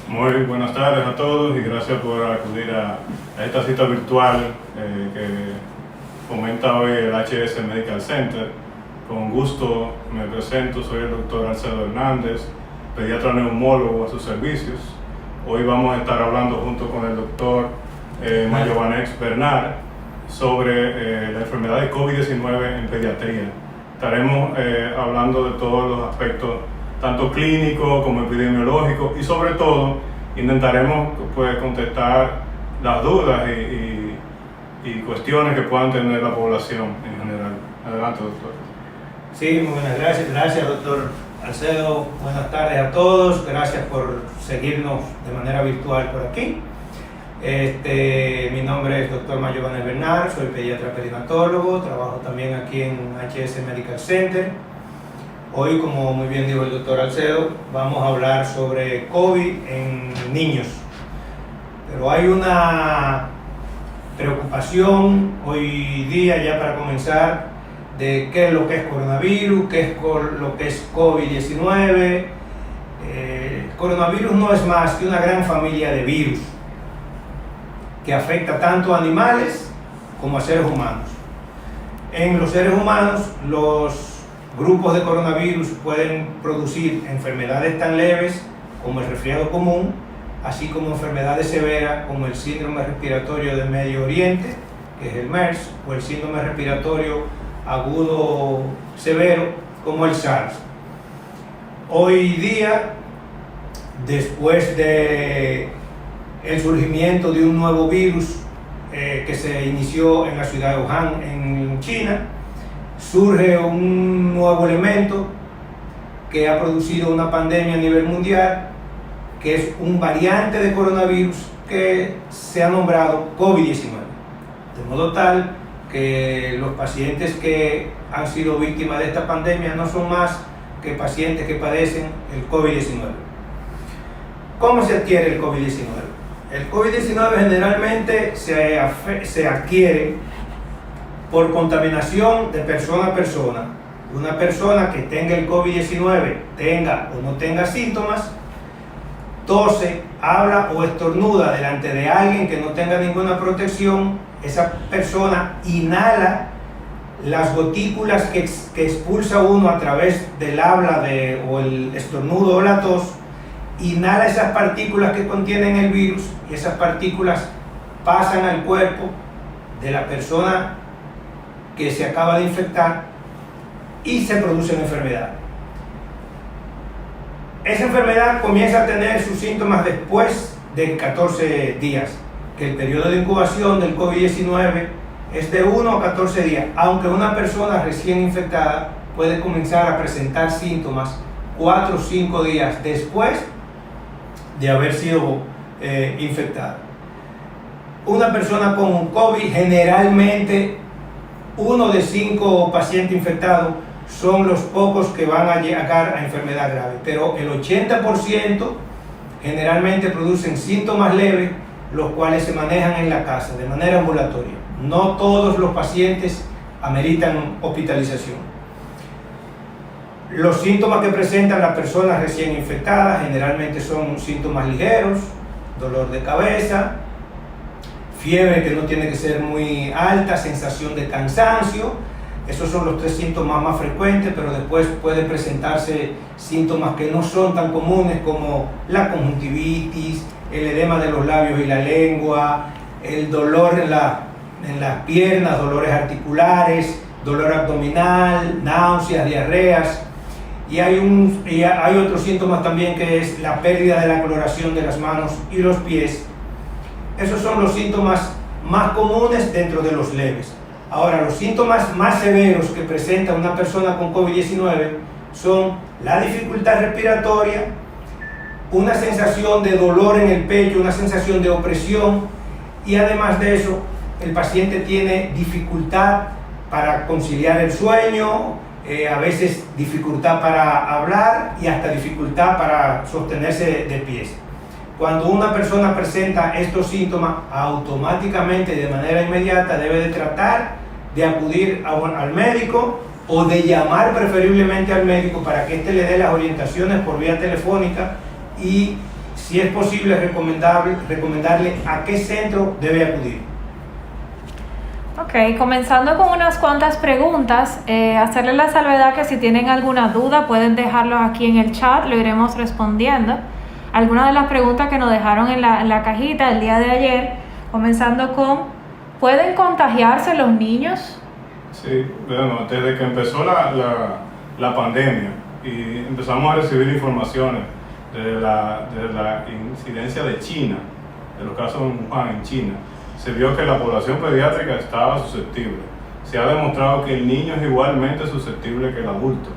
Muy buenas tardes a todos y gracias por acudir a esta cita virtual que fomenta hoy el HS Medical Center. Con gusto me presento, soy el doctor Alcedo Hernández, pediatra neumólogo a sus servicios. Hoy vamos a estar hablando junto con el doctor Mayovanex Bernard sobre la enfermedad de COVID-19 en pediatría. Estaremos hablando de todos los aspectos tanto clínico como epidemiológico, y sobre todo intentaremos pues contestar las dudas y cuestiones que puedan tener la población en general. Adelante, doctor. Sí, muy buenas gracias doctor Alcedo, buenas tardes a todos, gracias por seguirnos de manera virtual por aquí. Mi nombre es doctor Mayovanex Bernard, soy pediatra perinatólogo, trabajo también aquí en HS Medical Center. Hoy, como muy bien dijo el doctor Alcedo, vamos a hablar sobre COVID en niños. Pero hay una preocupación hoy día, ya para comenzar, de qué es lo que es coronavirus, qué es lo que es COVID-19. Coronavirus no es más que una gran familia de virus que afecta tanto a animales como a seres humanos. En los seres humanos, los grupos de coronavirus pueden producir enfermedades tan leves como el resfriado común, así como enfermedades severas como el síndrome respiratorio del Medio Oriente, que es el MERS, o el síndrome respiratorio agudo severo, como el SARS. Hoy día, después de el surgimiento de un nuevo virus que se inició en la ciudad de Wuhan, en China, surge un nuevo elemento que ha producido una pandemia a nivel mundial, que es un variante de coronavirus que se ha nombrado COVID-19. De modo tal que los pacientes que han sido víctimas de esta pandemia no son más que pacientes que padecen el COVID-19. ¿Cómo se adquiere el COVID-19? El COVID-19 generalmente se adquiere por contaminación de persona a persona. Una persona que tenga el COVID-19, tenga o no tenga síntomas, tose, habla o estornuda delante de alguien que no tenga ninguna protección, esa persona inhala las gotículas que expulsa uno a través del habla o el estornudo o la tos, inhala esas partículas que contienen el virus, y esas partículas pasan al cuerpo de la persona que se acaba de infectar y se produce una enfermedad. Esa enfermedad comienza a tener sus síntomas después de 14 días, que el periodo de incubación del COVID-19 es de 1 a 14 días, aunque una persona recién infectada puede comenzar a presentar síntomas 4 o 5 días después de haber sido infectada. Una persona con COVID, generalmente 1 de 5 pacientes infectados son los pocos que van a llegar a enfermedad grave, pero el 80% generalmente producen síntomas leves, los cuales se manejan en la casa de manera ambulatoria. No todos los pacientes ameritan hospitalización. Los síntomas que presentan las personas recién infectadas generalmente son síntomas ligeros: dolor de cabeza, fiebre que no tiene que ser muy alta, sensación de cansancio. Esos son los 3 síntomas más frecuentes, pero después pueden presentarse síntomas que no son tan comunes, como la conjuntivitis, el edema de los labios y la lengua, el dolor en las piernas, dolores articulares, dolor abdominal, náuseas, diarreas. Y hay otros síntomas también, que es la pérdida de la coloración de las manos y los pies. Esos son los síntomas más comunes dentro de los leves. Ahora, los síntomas más severos que presenta una persona con COVID-19 son la dificultad respiratoria, una sensación de dolor en el pecho, una sensación de opresión, y además de eso, el paciente tiene dificultad para conciliar el sueño, a veces dificultad para hablar y hasta dificultad para sostenerse de pies. Cuando una persona presenta estos síntomas, automáticamente, de manera inmediata, debe de tratar de acudir al médico o de llamar preferiblemente al médico para que éste le dé las orientaciones por vía telefónica y si es posible recomendarle a qué centro debe acudir. Ok, comenzando con unas cuantas preguntas, hacerle la salvedad que si tienen alguna duda pueden dejarlo aquí en el chat, lo iremos respondiendo. Algunas de las preguntas que nos dejaron en la cajita el día de ayer, comenzando con, ¿pueden contagiarse los niños? Sí, bueno, desde que empezó la pandemia y empezamos a recibir informaciones de la incidencia de China, de los casos en Wuhan, en China, se vio que la población pediátrica estaba susceptible. Se ha demostrado que el niño es igualmente susceptible que el adulto.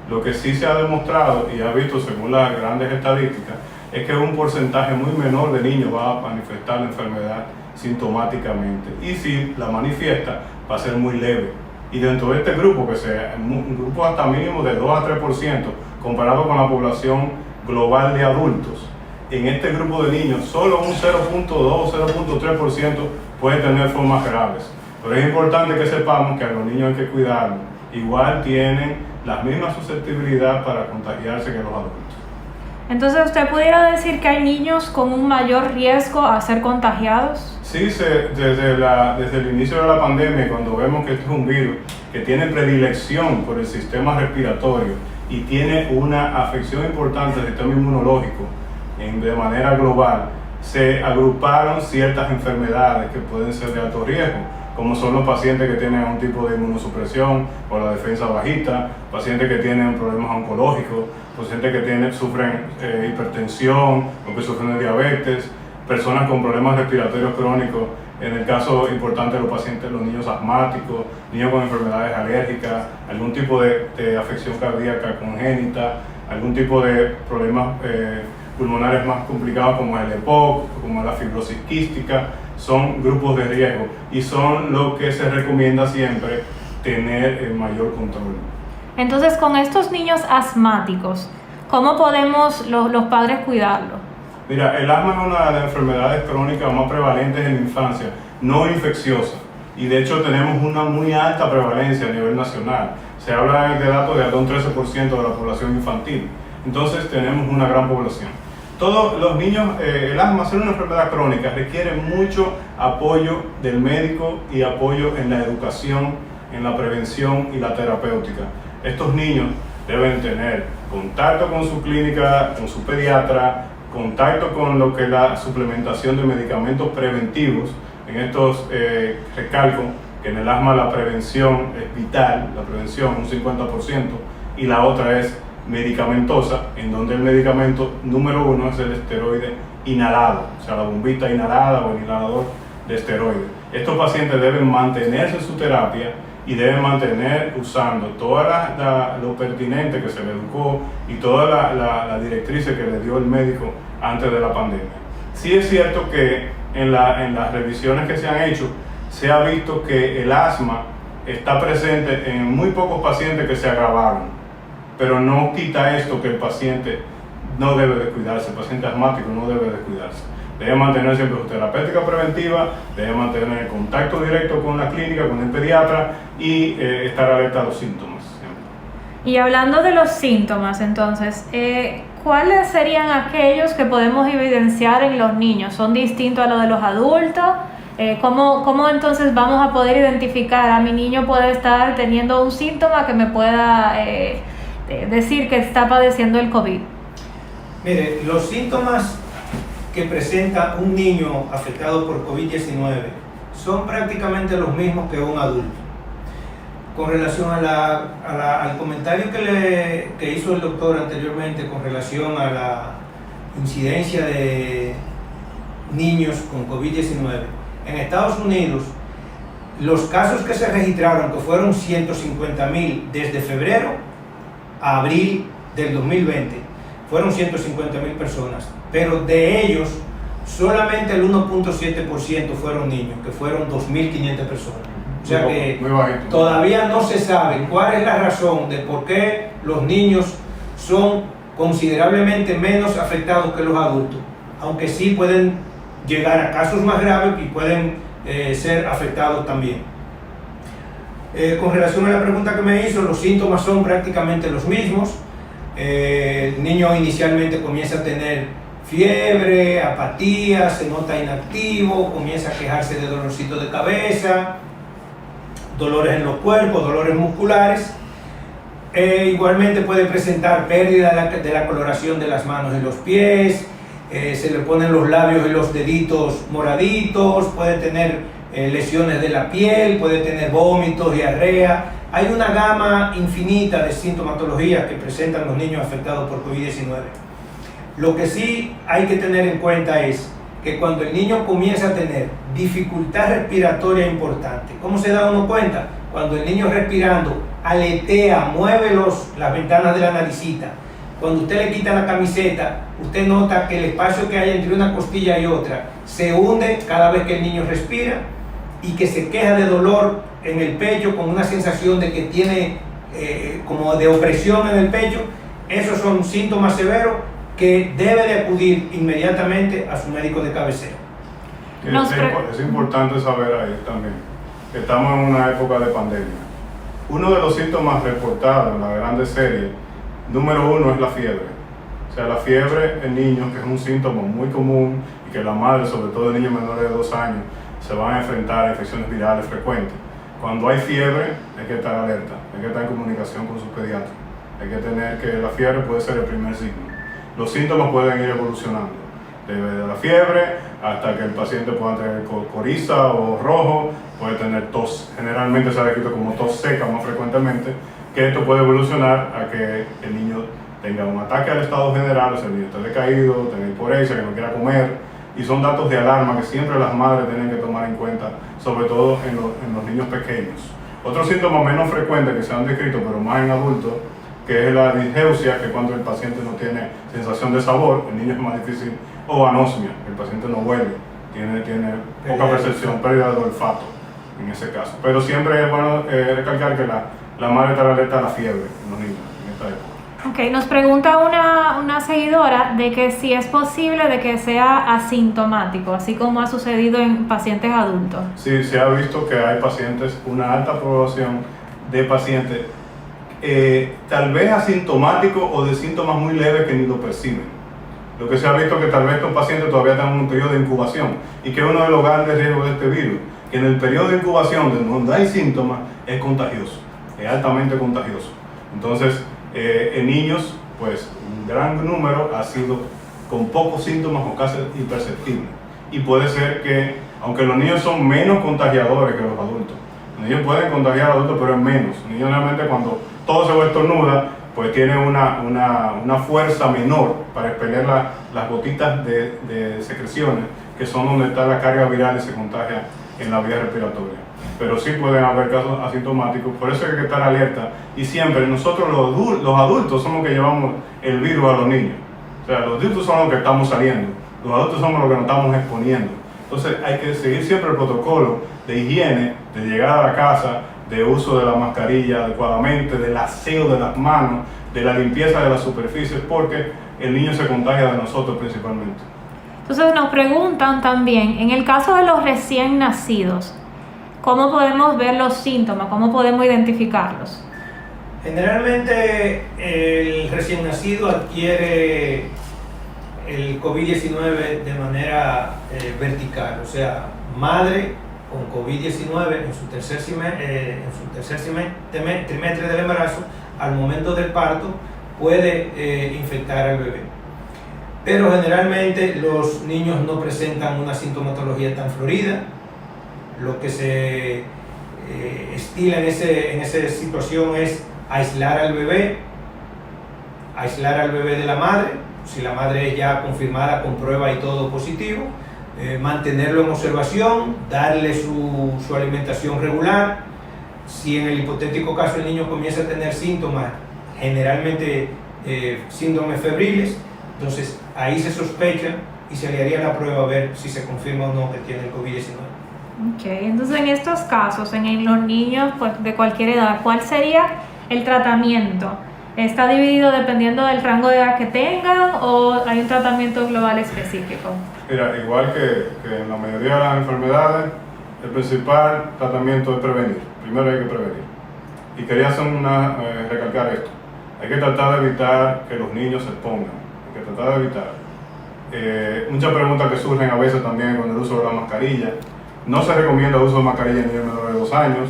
Lo que sí se ha demostrado y ha visto según las grandes estadísticas es que un porcentaje muy menor de niños va a manifestar la enfermedad sintomáticamente, y si la manifiesta va a ser muy leve. Y dentro de este grupo, que sea un grupo hasta mínimo de 2 a 3%, comparado con la población global de adultos, en este grupo de niños solo un 0.2 o 0.3% puede tener formas graves. Pero es importante que sepamos que a los niños hay que cuidarlos. Igual tienen la misma susceptibilidad para contagiarse que los adultos. Entonces, ¿usted pudiera decir que hay niños con un mayor riesgo a ser contagiados? Sí, desde el inicio de la pandemia, cuando vemos que este es un virus que tiene predilección por el sistema respiratorio y tiene una afección importante del sistema inmunológico de manera global, se agruparon ciertas enfermedades que pueden ser de alto riesgo, como son los pacientes que tienen un tipo de inmunosupresión o la defensa bajita, pacientes que tienen problemas oncológicos, pacientes que sufren hipertensión o que sufren de diabetes, personas con problemas respiratorios crónicos, en el caso importante de los pacientes, los niños asmáticos, niños con enfermedades alérgicas, algún tipo de afección cardíaca congénita, algún tipo de problemas pulmonares más complicados como el EPOC, como la fibrosis quística, son grupos de riesgo y son lo que se recomienda siempre tener el mayor control. Entonces, con estos niños asmáticos, ¿cómo podemos los padres cuidarlos? Mira, el asma es una de las enfermedades crónicas más prevalentes en la infancia, no infecciosa, y de hecho tenemos una muy alta prevalencia a nivel nacional. Se habla de datos de hasta un 13% de la población infantil, entonces tenemos una gran población. Todos los niños, el asma, ser una enfermedad crónica, requiere mucho apoyo del médico y apoyo en la educación, en la prevención y la terapéutica. Estos niños deben tener contacto con su clínica, con su pediatra, contacto con lo que es la suplementación de medicamentos preventivos. En estos recalco que en el asma la prevención es vital, la prevención un 50%, y la otra es medicamentosa, en donde el medicamento número 1 es el esteroide inhalado, o sea, la bombita inhalada o el inhalador de esteroides. Estos pacientes deben mantenerse en su terapia y deben mantener usando toda lo pertinente que se le educó y toda la directriz que le dio el médico antes de la pandemia. Sí es cierto que en las revisiones que se han hecho se ha visto que el asma está presente en muy pocos pacientes que se agravaron, pero no quita esto que el paciente no debe descuidarse, el paciente asmático no debe descuidarse. Debe mantener siempre su terapéutica preventiva, debe mantener contacto directo con la clínica, con el pediatra y estar alerta a los síntomas. Y hablando de los síntomas, entonces, ¿cuáles serían aquellos que podemos evidenciar en los niños? ¿Son distintos a los de los adultos? ¿Cómo entonces vamos a poder identificar a mi niño puede estar teniendo un síntoma que me pueda decir que está padeciendo el COVID? Mire, los síntomas que presenta un niño afectado por COVID-19 son prácticamente los mismos que un adulto. Con relación al comentario que hizo el doctor anteriormente con relación a la incidencia de niños con COVID-19, en Estados Unidos los casos que se registraron, que fueron 150,000 desde febrero a abril del 2020, fueron 150,000 personas, pero de ellos solamente el 1.7% fueron niños, que fueron 2.500 personas. O sea que todavía no se sabe cuál es la razón de por qué los niños son considerablemente menos afectados que los adultos, aunque sí pueden llegar a casos más graves y pueden ser afectados también. Con relación a la pregunta que me hizo, los síntomas son prácticamente los mismos. El niño inicialmente comienza a tener fiebre, apatía, se nota inactivo, comienza a quejarse de dolorcito de cabeza, dolores en los cuerpos, dolores musculares. Igualmente puede presentar pérdida de la coloración de las manos y los pies, se le ponen los labios y los deditos moraditos, puede tener lesiones de la piel, puede tener vómitos, diarrea. Hay una gama infinita de sintomatologías que presentan los niños afectados por COVID-19. Lo que sí hay que tener en cuenta es que cuando el niño comienza a tener dificultad respiratoria importante, ¿cómo se da uno cuenta? Cuando el niño respirando aletea, mueve las ventanas de la naricita. Cuando usted le quita la camiseta, usted nota que el espacio que hay entre una costilla y otra se hunde cada vez que el niño respira y que se queja de dolor en el pecho con una sensación de que tiene como de opresión en el pecho. Esos son síntomas severos que debe de acudir inmediatamente a su médico de cabecera. Es importante saber ahí también que estamos en una época de pandemia. Uno de los síntomas reportados en la grande serie, número 1, es la fiebre. O sea, la fiebre en niños, que es un síntoma muy común y que la madre, sobre todo de niños menores de 2 años, se van a enfrentar a infecciones virales frecuentes. Cuando hay fiebre, hay que estar alerta, hay que estar en comunicación con su pediatra. Hay que tener que la fiebre puede ser el primer signo. Los síntomas pueden ir evolucionando, desde la fiebre hasta que el paciente pueda tener coriza o rojo, puede tener tos, generalmente se ha descrito como tos seca más frecuentemente, que esto puede evolucionar a que el niño tenga un ataque al estado general, o sea, el niño esté decaído, tenga hiporexia, que no quiera comer, y son datos de alarma que siempre las madres tienen que tomar en cuenta, sobre todo en los niños pequeños. Otro síntoma menos frecuente que se han descrito, pero más en adultos, que es la disgeusia, que cuando el paciente no tiene sensación de sabor, el niño es más difícil, o anosmia, el paciente no huele, tiene poca percepción, pérdida de olfato en ese caso. Pero siempre es bueno recalcar que la madre está alerta a la fiebre en los niños en esta época. Ok, nos pregunta una seguidora de que si es posible de que sea asintomático, así como ha sucedido en pacientes adultos. Sí, se ha visto que hay pacientes, una alta proporción de pacientes tal vez asintomáticos o de síntomas muy leves que ni lo perciben. Lo que se ha visto es que tal vez estos pacientes todavía están en un periodo de incubación y que uno de los grandes riesgos de este virus, que en el periodo de incubación donde hay síntomas, es contagioso, es altamente contagioso. Entonces, en niños, pues un gran número ha sido con pocos síntomas o casi imperceptibles. Y puede ser que, aunque los niños son menos contagiadores que los adultos, los niños pueden contagiar a adultos, pero es menos. Los niños realmente cuando todo se estornuda, pues tiene una fuerza menor para expeler las gotitas de secreciones, que son donde está la carga viral y se contagia en la vía respiratoria. Pero sí pueden haber casos asintomáticos, por eso hay que estar alerta. Y siempre nosotros los adultos somos los que llevamos el virus a los niños. O sea, los adultos son los que estamos saliendo, los adultos somos los que nos estamos exponiendo. Entonces hay que seguir siempre el protocolo de higiene, de llegada a la casa, de uso de la mascarilla adecuadamente, del aseo de las manos, de la limpieza de las superficies, porque el niño se contagia de nosotros principalmente. Entonces nos preguntan también, en el caso de los recién nacidos, ¿cómo podemos ver los síntomas? ¿Cómo podemos identificarlos? Generalmente el recién nacido adquiere el COVID-19 de manera vertical, o sea, madre con COVID-19 en su tercer trimestre del embarazo, al momento del parto, puede infectar al bebé. Pero generalmente los niños no presentan una sintomatología tan florida. Lo que se estila en esa situación es aislar al bebé de la madre, si la madre es ya confirmada con prueba y todo positivo, mantenerlo en observación, darle su alimentación regular. Si en el hipotético caso el niño comienza a tener síntomas, generalmente síndromes febriles, entonces ahí se sospecha y se le haría la prueba a ver si se confirma o no que tiene el COVID-19. Ok, entonces en estos casos, en los niños pues, de cualquier edad, ¿cuál sería el tratamiento? ¿Está dividido dependiendo del rango de edad que tengan o hay un tratamiento global específico? Mira, igual que en la mayoría de las enfermedades, el principal tratamiento es prevenir. Primero hay que prevenir. Y quería recalcar esto. Hay que tratar de evitar que los niños se expongan. Hay que tratar de evitar. Muchas preguntas que surgen a veces también con el uso de la mascarilla. No se recomienda el uso de mascarilla en niños menores de 2 años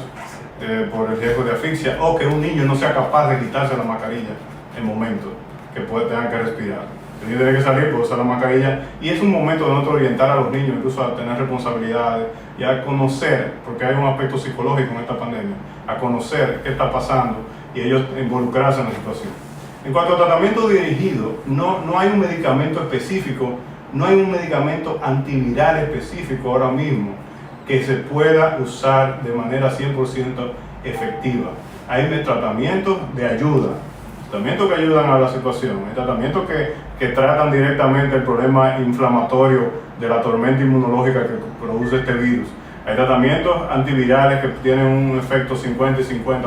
por el riesgo de asfixia, o que un niño no sea capaz de quitarse la mascarilla en momentos que tenga que respirar. El niño tiene que salir, puede usar la mascarilla, y es un momento de nosotros orientar a los niños incluso a tener responsabilidades y a conocer, porque hay un aspecto psicológico en esta pandemia, a conocer qué está pasando y ellos involucrarse en la situación. En cuanto a tratamiento dirigido, no hay un medicamento específico, no hay un medicamento antiviral específico ahora mismo que se pueda usar de manera 100% efectiva. Hay tratamientos de ayuda, tratamientos que ayudan a la situación, hay tratamientos que tratan directamente el problema inflamatorio de la tormenta inmunológica que produce este virus. Hay tratamientos antivirales que tienen un efecto 50 y 50%,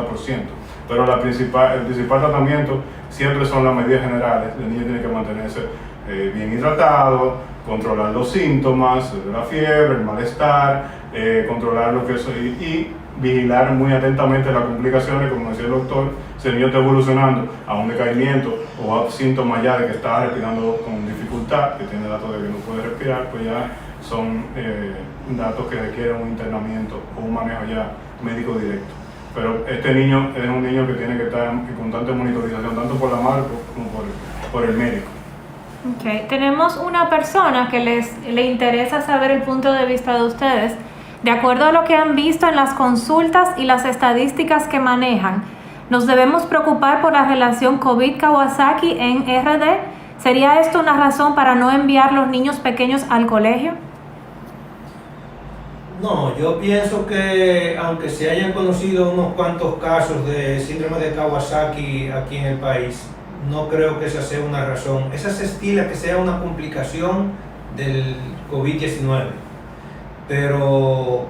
pero el principal tratamiento siempre son las medidas generales. El niño tiene que mantenerse bien hidratado, controlar los síntomas, la fiebre, el malestar, controlar lo que es y vigilar muy atentamente las complicaciones, como decía el doctor. Si el niño está evolucionando a un decaimiento o a síntomas ya de que está respirando con dificultad, que tiene datos de que no puede respirar, pues ya son datos que requieren un internamiento o un manejo ya médico directo. Pero este niño es un niño que tiene que estar en constante monitorización, tanto por la madre como por el médico. Okay. Tenemos una persona que le interesa saber el punto de vista de ustedes. De acuerdo a lo que han visto en las consultas y las estadísticas que manejan, ¿nos debemos preocupar por la relación COVID-Kawasaki en RD? ¿Sería esto una razón para no enviar los niños pequeños al colegio? No, yo pienso que aunque se hayan conocido unos cuantos casos de síndrome de Kawasaki aquí en el país, no creo que esa sea una razón. Esa se estila que sea una complicación del COVID-19, pero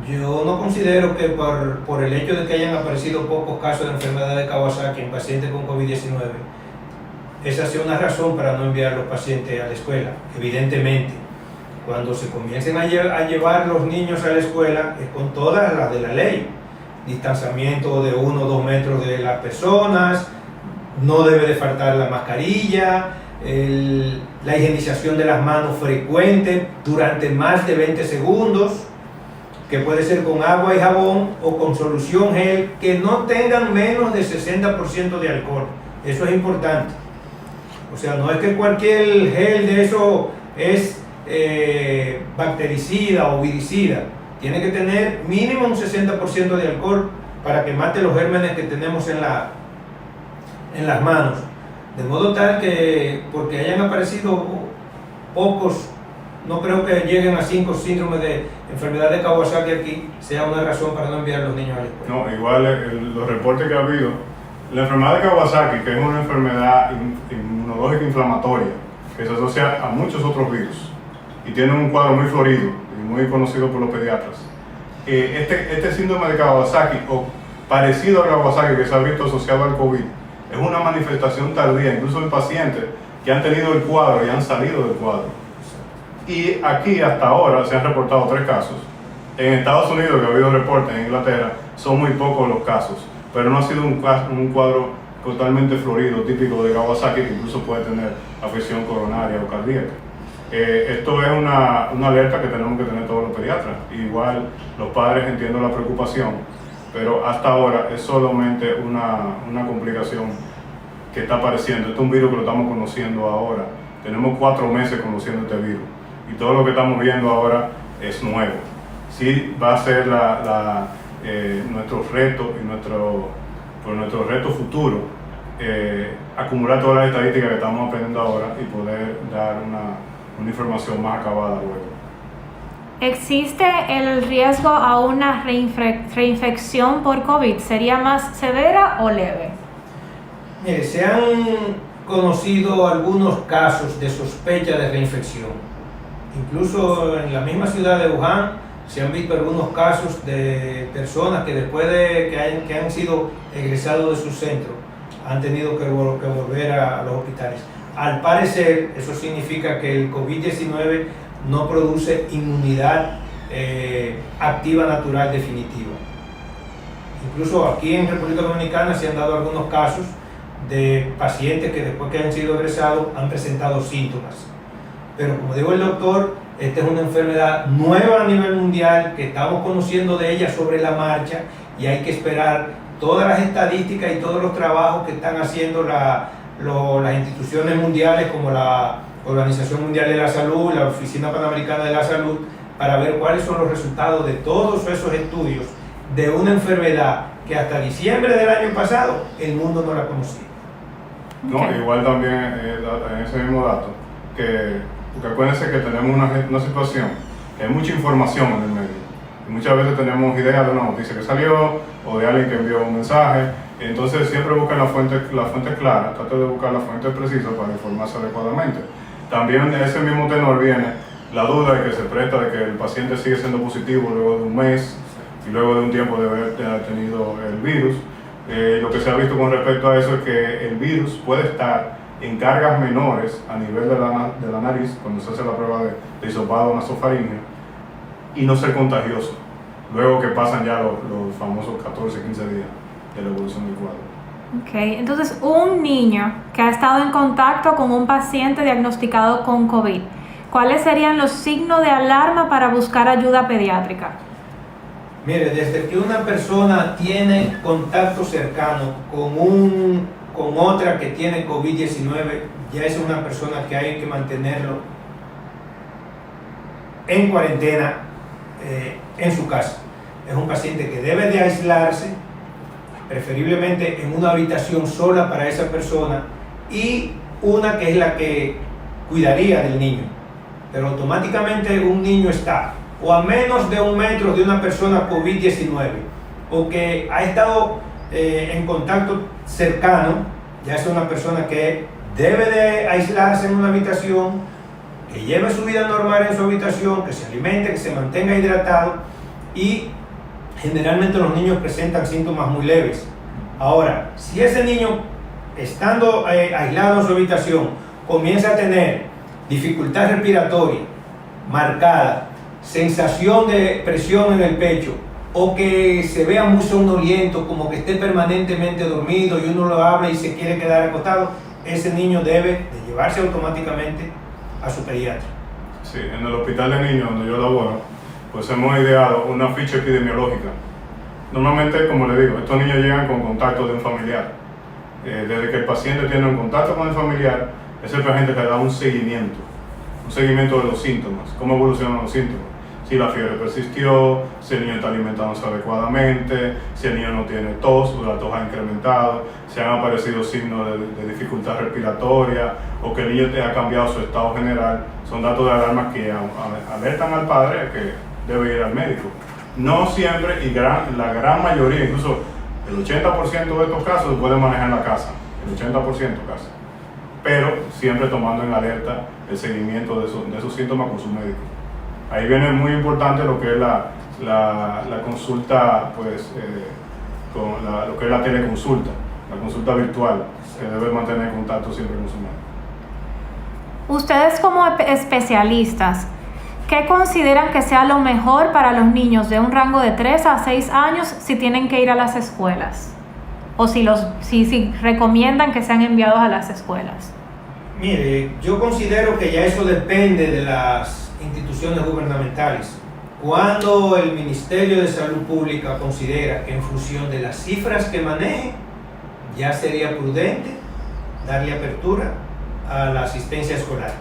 yo no considero que por el hecho de que hayan aparecido pocos casos de enfermedad de Kawasaki en pacientes con COVID-19, esa sea una razón para no enviar a los pacientes a la escuela. Evidentemente, cuando se comiencen a llevar los niños a la escuela, es con todas las de la ley. Distanciamiento de 1 o 2 metros de las personas, no debe de faltar la mascarilla, la higienización de las manos frecuente durante más de 20 segundos, que puede ser con agua y jabón o con solución gel, que no tengan menos de 60% de alcohol. Eso es importante. O sea, no es que cualquier gel de eso es bactericida o viricida. Tiene que tener mínimo un 60% de alcohol para que mate los gérmenes que tenemos en las manos. De modo tal que, porque hayan aparecido pocos, no creo que lleguen a 5 síndromes de enfermedad de Kawasaki aquí, sea una razón para no enviar a los niños a la escuela. No, igual los reportes que ha habido, la enfermedad de Kawasaki, que es una enfermedad inmunológica inflamatoria, que se asocia a muchos otros virus, y tiene un cuadro muy florido y muy conocido por los pediatras. Este síndrome de Kawasaki, o parecido a Kawasaki que se ha visto asociado al COVID, es una manifestación tardía, incluso en pacientes que han tenido el cuadro y han salido del cuadro. Y aquí hasta ahora se han reportado 3 casos. En Estados Unidos, que ha habido reportes, en Inglaterra, son muy pocos los casos, pero no ha sido un cuadro totalmente florido, típico de Kawasaki, que incluso puede tener afección coronaria o cardíaca. Esto es una alerta que tenemos que tener todos los pediatras. Igual los padres entiendo la preocupación, pero hasta ahora es solamente una complicación que está apareciendo. Este es un virus que lo estamos conociendo ahora. Tenemos 4 meses conociendo este virus y todo lo que estamos viendo ahora es nuevo. Sí va a ser nuestro reto y nuestro reto futuro, acumular todas las estadísticas que estamos aprendiendo ahora y poder dar una información más acabada luego. ¿Existe el riesgo a una reinfección por COVID? ¿Sería más severa o leve? Mire, se han conocido algunos casos de sospecha de reinfección. Incluso en la misma ciudad de Wuhan se han visto algunos casos de personas que después de que han sido egresados de su centro han tenido que volver a los hospitales. Al parecer, eso significa que el COVID-19 no produce inmunidad activa natural definitiva. Incluso aquí en República Dominicana se han dado algunos casos de pacientes que después que han sido egresados han presentado síntomas. pero como dijo el doctor, esta es una enfermedad nueva a nivel mundial, que estamos conociendo de ella sobre la marcha, y hay que esperar todas las estadísticas y todos los trabajos que están haciendo las instituciones mundiales, como la Organización Mundial de la Salud, la Oficina Panamericana de la Salud, para ver cuáles son los resultados de todos esos estudios de una enfermedad que hasta diciembre del año pasado el mundo no la conocía. No, Okay. igual también en ese mismo dato, porque acuérdense que tenemos una situación que hay mucha información en el medio. Y muchas veces tenemos ideas de una noticia que salió o de alguien que envió un mensaje. Entonces siempre busquen la fuente clara, trate de buscar la fuente precisa para informarse adecuadamente. También de ese mismo tenor viene la duda de que se presta de que el paciente sigue siendo positivo luego de un mes y luego de un tiempo de haber tenido el virus. Lo que se ha visto con respecto a eso es que el virus puede estar en cargas menores a nivel de la nariz cuando se hace la prueba de hisopado nasofaríngeo y no ser contagioso luego que pasan ya los famosos 14-15 días de la evolución del cuadro. Okay. Entonces, un niño que ha estado en contacto con un paciente diagnosticado con COVID, ¿cuáles serían los signos de alarma para buscar ayuda pediátrica? Mire, desde que una persona tiene contacto cercano con otra que tiene COVID-19, ya es una persona que hay que mantenerlo en cuarentena en su casa. Es un paciente que debe de aislarse, preferiblemente en una habitación sola para esa persona, y una que es la que cuidaría del niño. Pero automáticamente un niño está o a menos de 1 metro de una persona COVID-19 o que ha estado en contacto cercano, ya es una persona que debe de aislarse en una habitación, que lleve su vida normal en su habitación, que se alimente, que se mantenga hidratado, y generalmente los niños presentan síntomas muy leves. Ahora, si ese niño, estando aislado en su habitación, comienza a tener dificultad respiratoria marcada, sensación de presión en el pecho, o que se vea muy somnoliento, como que esté permanentemente dormido y uno lo habla y se quiere quedar acostado, ese niño debe de llevarse automáticamente a su pediatra. Sí, en el hospital de niños donde yo laboro, pues hemos ideado una ficha epidemiológica. Normalmente, como le digo, estos niños llegan con contacto de un familiar. Desde que el paciente tiene un contacto con el familiar, ese paciente le da un seguimiento de los síntomas, cómo evolucionan los síntomas. Si la fiebre persistió, si el niño está alimentándose adecuadamente, si el niño no tiene tos o la tos ha incrementado, si han aparecido signos de dificultad respiratoria o que el niño ha cambiado su estado general. Son datos de alarma que alertan al padre que debe ir al médico. No siempre, y la gran mayoría, incluso el 80% de estos casos se puede manejar en la casa, el 80% casi, pero siempre tomando en alerta el seguimiento de esos síntomas con su médico. Ahí viene muy importante lo que es la consulta, pues, lo que es la teleconsulta, la consulta virtual, que debe mantener contacto siempre con su médico. Ustedes como especialistas, ¿qué consideran que sea lo mejor para los niños de un rango de 3 a 6 años si tienen que ir a las escuelas? O si recomiendan que sean enviados a las escuelas. Mire, yo considero que ya eso depende de las instituciones gubernamentales. Cuando el Ministerio de Salud Pública considera que en función de las cifras que maneje, ya sería prudente darle apertura a la asistencia escolar.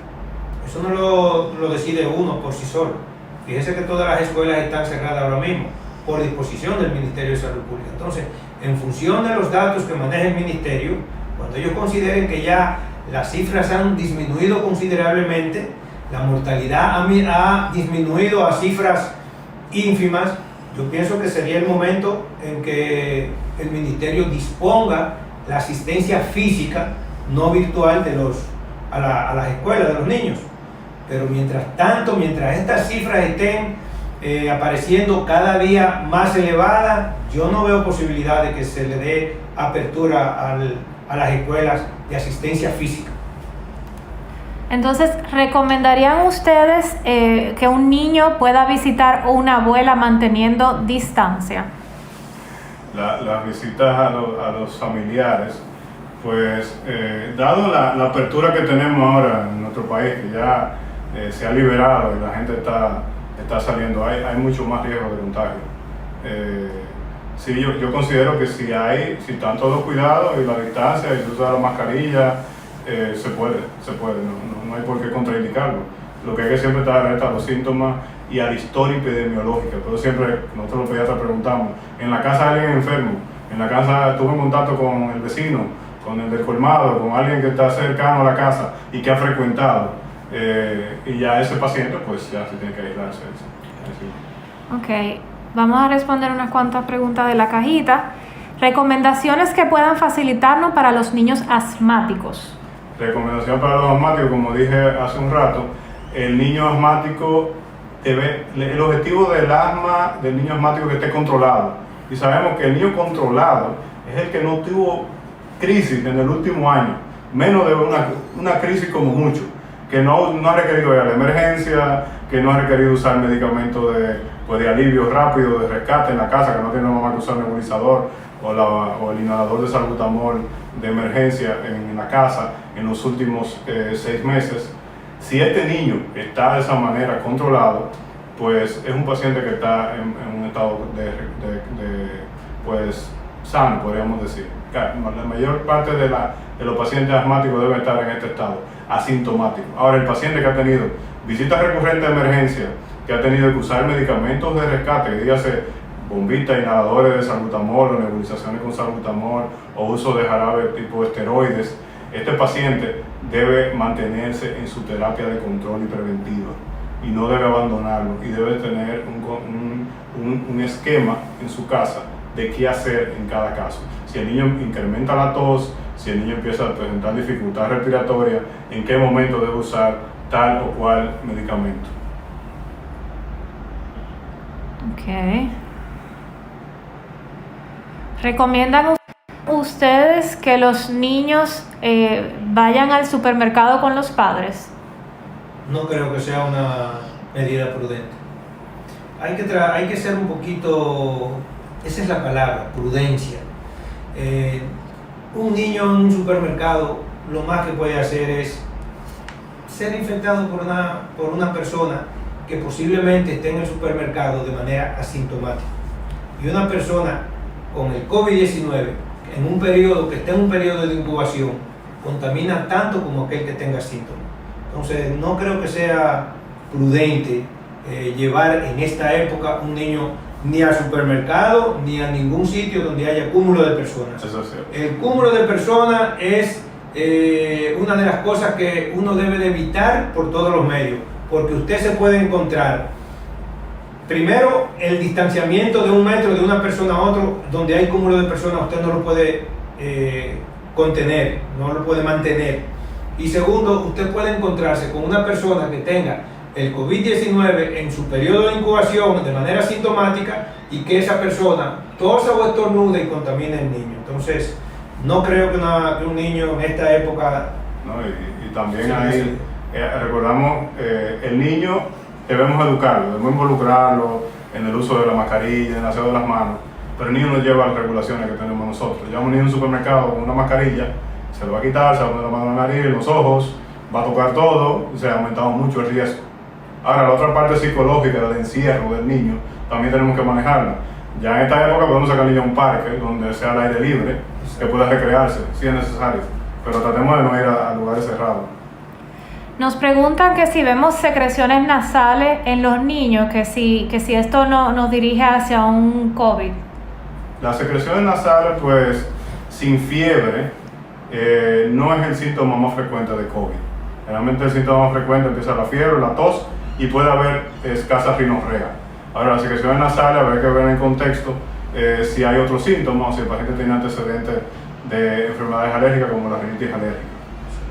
Eso no lo decide uno por sí solo. Fíjese que todas las escuelas están cerradas ahora mismo por disposición del Ministerio de Salud Pública. Entonces, en función de los datos que maneja el Ministerio, cuando ellos consideren que ya las cifras han disminuido considerablemente, la mortalidad ha disminuido a cifras ínfimas, yo pienso que sería el momento en que el Ministerio disponga la asistencia física, no virtual, a las escuelas de los niños. Pero mientras tanto, mientras estas cifras estén apareciendo cada día más elevadas, yo no veo posibilidad de que se le dé apertura a las escuelas de asistencia física. Entonces, ¿recomendarían ustedes que un niño pueda visitar una abuela manteniendo distancia? Las visitas a los familiares, pues dado la apertura que tenemos ahora en nuestro país, que ya se ha liberado y la gente está saliendo, hay mucho más riesgo de contagio. Sí, yo considero que si están todos los cuidados y la distancia y se usa la mascarilla, se puede, no hay por qué contraindicarlo. Lo que hay que siempre estar alerta a los síntomas y a la historia epidemiológica. Pero siempre nosotros los pediatras preguntamos, en la casa hay alguien enfermo, en la casa tuve en contacto con el vecino, con el del colmado, con alguien que está cercano a la casa y que ha frecuentado, y ya ese paciente pues ya se tiene que aislarse. Ok, vamos a responder unas cuantas preguntas de la cajita. Recomendaciones que puedan facilitarnos para los niños asmáticos. Recomendación para los asmáticos, como dije hace un rato, el niño asmático el objetivo del asma del niño asmático es que esté controlado. Y sabemos que el niño controlado es el que no tuvo crisis en el último año, menos de una crisis como mucho, que no ha requerido ir a la emergencia, que no ha requerido usar medicamentos de alivio rápido, de rescate en la casa, que no tiene mamá que usar nebulizador o el inhalador de salbutamol de emergencia en la casa en los últimos 6 meses. Si este niño está de esa manera controlado, pues es un paciente que está en un estado pues sano, podríamos decir. La mayor parte de los pacientes asmáticos deben estar en este estado, asintomático. Ahora, el paciente que ha tenido visitas recurrentes de emergencia, que ha tenido que usar medicamentos de rescate, dígase bombitas, inhaladores de salbutamol o nebulizaciones con salbutamol o uso de jarabe tipo esteroides, este paciente debe mantenerse en su terapia de control y preventiva y no debe abandonarlo y debe tener un esquema en su casa de qué hacer en cada caso. Si el niño incrementa la tos, si el niño empieza a presentar dificultad respiratoria, en qué momento debe usar tal o cual medicamento. Ok. ¿Recomiendan ustedes que los niños vayan al supermercado con los padres? No creo que sea una medida prudente. Hay que ser un poquito, esa es la palabra, prudencia. Un niño en un supermercado lo más que puede hacer es ser infectado por una persona que posiblemente esté en el supermercado de manera asintomática. Y una persona con el COVID-19 en un periodo que esté en un periodo de incubación contamina tanto como aquel que tenga síntomas. Entonces no creo que sea prudente llevar en esta época un niño ni al supermercado ni a ningún sitio donde haya cúmulo de personas. Eso es cierto. El cúmulo de personas es una de las cosas que uno debe de evitar por todos los medios, porque usted se puede encontrar primero el distanciamiento de 1 metro de una persona a otro, donde hay cúmulo de personas usted no lo puede contener, no lo puede mantener. Y segundo, usted puede encontrarse con una persona que tenga el COVID-19 en su periodo de incubación de manera sintomática y que esa persona tosa o estornude y contamine al niño. Entonces, no creo que un niño en esta época... No, y también ahí recordamos, el niño debemos educarlo, debemos involucrarlo en el uso de la mascarilla, en el aseo de las manos, pero el niño no lleva las regulaciones que tenemos nosotros. Lleva un niño a un supermercado con una mascarilla, se lo va a quitar, se va a poner la mano en la nariz, en los ojos, va a tocar todo y se ha aumentado mucho el riesgo. Ahora, la otra parte psicológica del encierro del niño también tenemos que manejarla. Ya en esta época podemos sacar al niño a un parque donde sea al aire libre, que pueda recrearse si es necesario, pero tratemos de no ir a lugares cerrados. Nos preguntan que si vemos secreciones nasales en los niños, que si esto nos dirige hacia un COVID. Las secreciones nasales, pues, sin fiebre, no es el síntoma más frecuente de COVID. Generalmente el síntoma más frecuente empieza la fiebre, la tos y puede haber escasa rinorrea. Ahora, las secreciones nasales habrá que ver en contexto si hay otros síntomas o si el paciente tiene antecedentes de enfermedades alérgicas como la rinitis alérgica.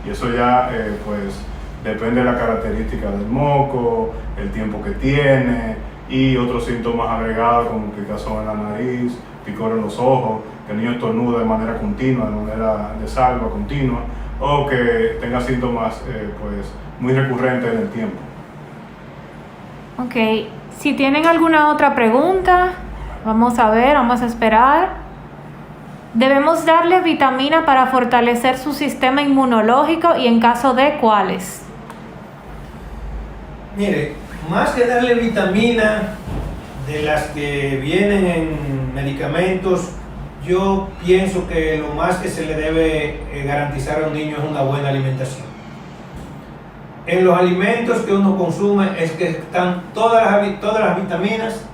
Y eso ya, pues, depende de la característica del moco, el tiempo que tiene y otros síntomas agregados como picazón en la nariz, picor en los ojos, que el niño estornude de manera continua, de manera de salva continua, o que tenga síntomas pues, muy recurrentes en el tiempo. Ok, si tienen alguna otra pregunta, vamos a esperar. ¿Debemos darle vitamina para fortalecer su sistema inmunológico y en caso de cuáles? Mire, más que darle vitamina de las que vienen en medicamentos, yo pienso que lo más que se le debe garantizar a un niño es una buena alimentación. En los alimentos que uno consume es que están todas las vitaminas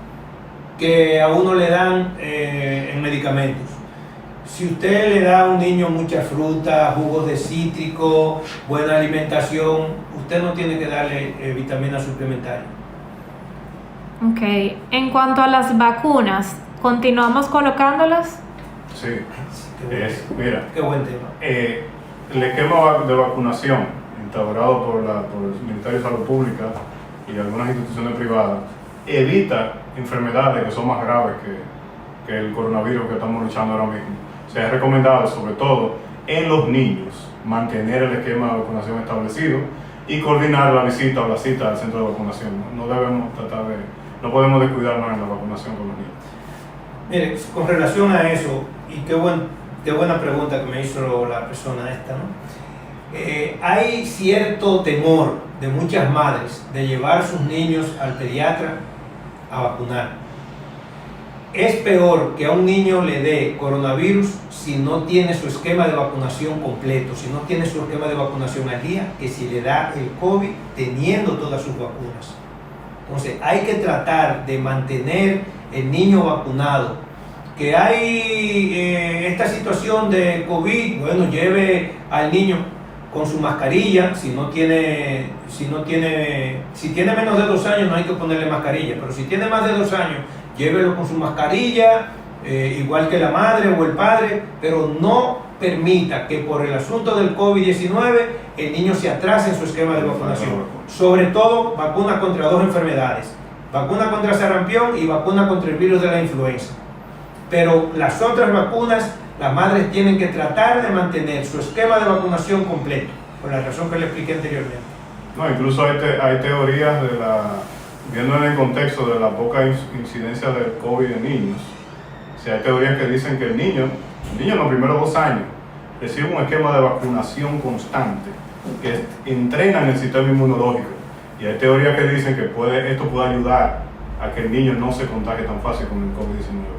que a uno le dan en medicamentos. Si usted le da a un niño mucha fruta, jugos de cítrico, buena alimentación, usted no tiene que darle vitaminas suplementarias. Ok, en cuanto a las vacunas, ¿continuamos colocándolas? Sí, Mira, qué buen tema. El esquema de vacunación instaurado por el Ministerio de Salud Pública y algunas instituciones privadas evita enfermedades que son más graves que el coronavirus que estamos luchando ahora mismo. Se ha recomendado, sobre todo en los niños, mantener el esquema de vacunación establecido y coordinar la visita o la cita al centro de vacunación. No podemos descuidarnos en la vacunación con los niños. Mire, con relación a eso, y qué buena pregunta que me hizo la persona esta, ¿no? Hay cierto temor de muchas madres de llevar sus niños al pediatra a vacunar. Es peor que a un niño le dé coronavirus si no tiene su esquema de vacunación completo, si no tiene su esquema de vacunación al día, que si le da el COVID teniendo todas sus vacunas. Entonces hay que tratar de mantener el niño vacunado. Que hay esta situación de COVID, bueno, lleve al niño con su mascarilla. Si tiene menos de 2 años no hay que ponerle mascarilla, pero si tiene más de 2 años, llévelo con su mascarilla, igual que la madre o el padre, pero no permita que por el asunto del COVID-19 el niño se atrase en su esquema de vacunación. Sobre todo, vacuna contra 2 enfermedades, vacuna contra sarampión y vacuna contra el virus de la influenza. Pero las otras vacunas, las madres tienen que tratar de mantener su esquema de vacunación completo, por la razón que le expliqué anteriormente. No, incluso hay teorías viendo en el contexto de la poca incidencia del COVID en niños. O sea, hay teorías que dicen que el niño en los primeros 2 años recibe un esquema de vacunación constante que entrena en el sistema inmunológico. Y hay teorías que dicen que esto puede ayudar a que el niño no se contagie tan fácil con el COVID-19.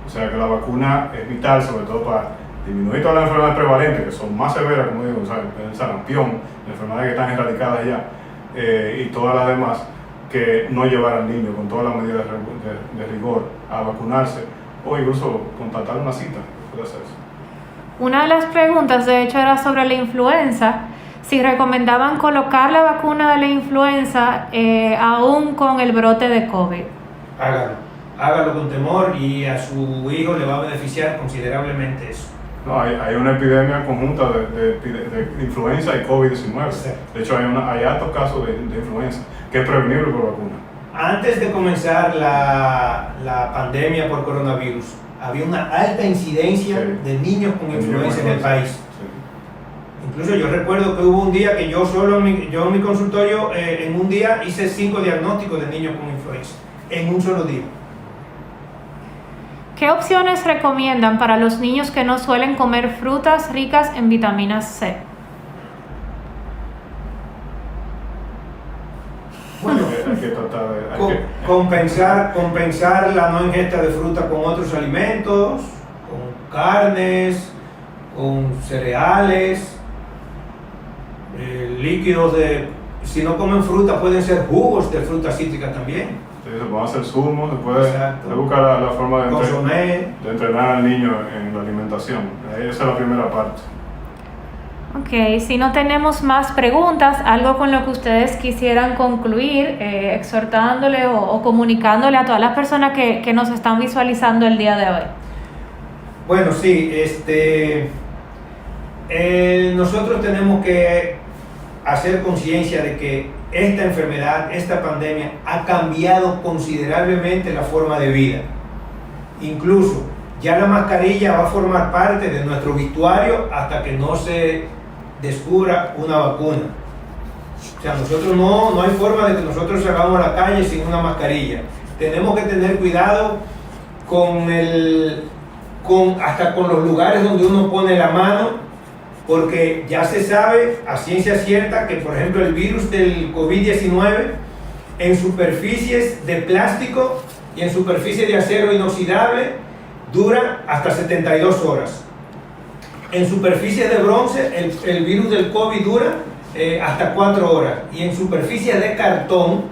O sea que la vacuna es vital, sobre todo para disminuir todas las enfermedades prevalentes, que son más severas, como digo, el sarampión, las enfermedades que están erradicadas ya, y todas las demás, que no llevar al niño con todas las medidas de rigor a vacunarse, o incluso contratar una cita, puede hacerse. Una de las preguntas, de hecho, era sobre la influenza, si recomendaban colocar la vacuna de la influenza aún con el brote de COVID. Hágalo con temor y a su hijo le va a beneficiar considerablemente eso. No, hay una epidemia conjunta de influenza y COVID-19. Sí. De hecho, hay altos casos de influenza que es prevenible por vacuna. Antes de comenzar la pandemia por coronavirus, había una alta incidencia de niños con influenza en el país. Sí. Incluso yo recuerdo que hubo un día que yo en mi consultorio, en un día hice 5 diagnósticos de niños con influenza, en un solo día. ¿Qué opciones recomiendan para los niños que no suelen comer frutas ricas en vitamina C? Bueno, hay que tratar compensar la no ingesta de fruta con otros alimentos, con carnes, con cereales, líquidos si no comen fruta pueden ser jugos de fruta cítrica también. Sí, se pueden hacer zumos, se puede buscar la forma de entrenar al niño en la alimentación. Esa es la primera parte. Ok, si no tenemos más preguntas, algo con lo que ustedes quisieran concluir, exhortándole o comunicándole a todas las personas que nos están visualizando el día de hoy. Bueno, sí, nosotros tenemos que hacer conciencia de que esta enfermedad, esta pandemia ha cambiado considerablemente la forma de vida. Incluso ya la mascarilla va a formar parte de nuestro vestuario hasta que no se descubra una vacuna. O sea, nosotros no hay forma de que nosotros salgamos a la calle sin una mascarilla. Tenemos que tener cuidado hasta con los lugares donde uno pone la mano, porque ya se sabe a ciencia cierta que, por ejemplo, el virus del COVID-19 en superficies de plástico y en superficies de acero inoxidable dura hasta 72 horas. En superficies de bronce el virus del COVID dura hasta 4 horas y en superficies de cartón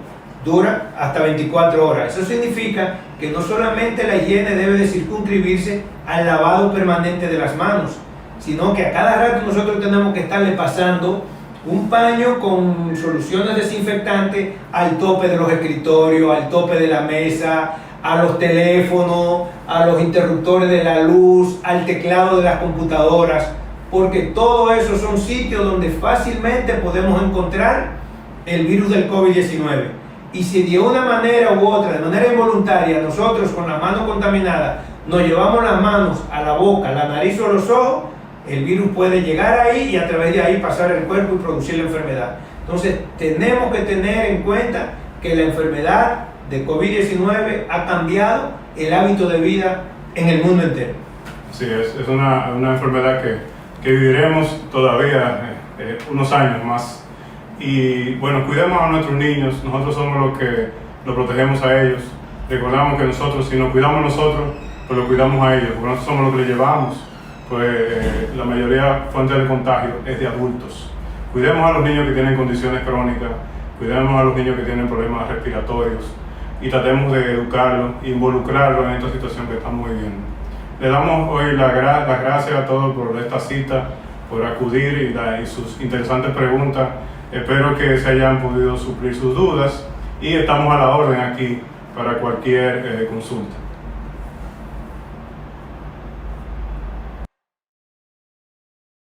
dura hasta 24 horas. Eso significa que no solamente la higiene debe de circunscribirse al lavado permanente de las manos, sino que a cada rato nosotros tenemos que estarle pasando un paño con soluciones desinfectantes al tope de los escritorios, al tope de la mesa, a los teléfonos, a los interruptores de la luz, al teclado de las computadoras, porque todo eso son sitios donde fácilmente podemos encontrar el virus del COVID-19. Y si de una manera u otra, de manera involuntaria, nosotros con las manos contaminadas nos llevamos las manos a la boca, la nariz o los ojos, el virus puede llegar ahí y a través de ahí pasar el cuerpo y producir la enfermedad. Entonces tenemos que tener en cuenta que la enfermedad de COVID-19 ha cambiado el hábito de vida en el mundo entero. Sí, es una enfermedad que viviremos todavía unos años más. Y bueno, cuidemos a nuestros niños, nosotros somos los que los protegemos a ellos. Recordamos que nosotros, si nos cuidamos nosotros, pues lo cuidamos a ellos, porque nosotros somos los que les llevamos. Pues la mayoría fuente de contagio es de adultos. Cuidemos a los niños que tienen condiciones crónicas, cuidemos a los niños que tienen problemas respiratorios y tratemos de educarlos e involucrarlos en esta situación que estamos viviendo. Le damos hoy las gracias a todos por esta cita, por acudir y sus interesantes preguntas. Espero que se hayan podido suplir sus dudas y estamos a la orden aquí para cualquier consulta.